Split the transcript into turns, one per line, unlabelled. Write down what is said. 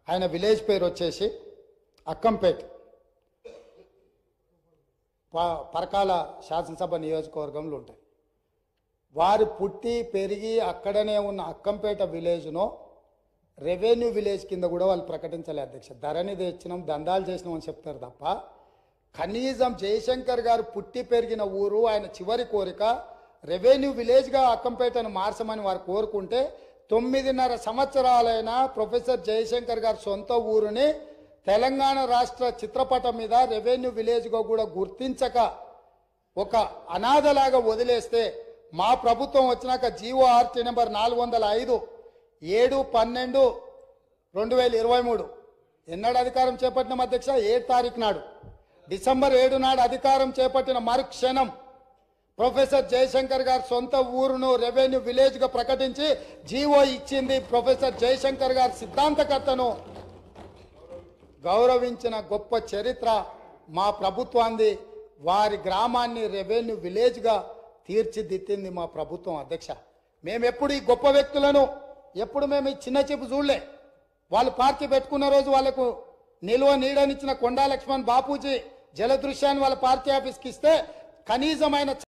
ఆయన విలేజ్ పేరు వచ్చేసి అక్కంపేట్, పరకాల శాసనసభ నియోజకవర్గంలో ఉంటాయి. వారు పుట్టి పెరిగి అక్కడనే ఉన్న అక్కంపేట విలేజ్ను రెవెన్యూ విలేజ్ కింద కూడా వాళ్ళు ప్రకటించలే అధ్యక్ష. ధరణి తెచ్చినాం, దందాలు చేసినాం అని చెప్తారు తప్ప కనీసం జయశంకర్ గారు పుట్టి పెరిగిన ఊరు, ఆయన చివరి కోరిక రెవెన్యూ విలేజ్గా అక్కంపేటను మార్చమని వారు కోరుకుంటే 9.5 సంవత్సరాలైన ప్రొఫెసర్ జయశంకర్ గారు సొంత ఊరుని తెలంగాణ రాష్ట్ర చిత్రపటం మీద రెవెన్యూ విలేజ్గా కూడా గుర్తించక ఒక అనాథలాగా వదిలేస్తే మా ప్రభుత్వం వచ్చినాక జీఓఆర్టీ నెంబర్ 405 7/12/2023 ఎన్నడు అధికారం చేపట్టిన అధ్యక్ష? 7 తారీఖు నాడు, డిసెంబర్ 7 నాడు అధికారం చేపట్టిన మరుక్షణం ప్రొఫెసర్ జయశంకర్ గారు సొంత ఊరును రెవెన్యూ విలేజ్గా ప్రకటించి జీవో ఇచ్చింది. ప్రొఫెసర్ జయశంకర్ గారు సిద్ధాంతకర్తను గౌరవించిన గొప్ప చరిత్ర మా ప్రభుత్వాన్ని. వారి గ్రామాన్ని రెవెన్యూ విలేజ్గా తీర్చిదిద్దింది మా ప్రభుత్వం అధ్యక్ష. మేము ఎప్పుడు ఈ గొప్ప వ్యక్తులను ఎప్పుడు మేము ఈ చిన్న చూపు చూడలే. వాళ్ళు పార్టీ పెట్టుకున్న రోజు వాళ్ళకు నిల్వ నీడనిచ్చిన కొండా లక్ష్మణ్ బాపూజీ జలదృశ్యాన్ని వాళ్ళ పార్టీ ఆఫీస్కి ఇస్తే కనీసమైన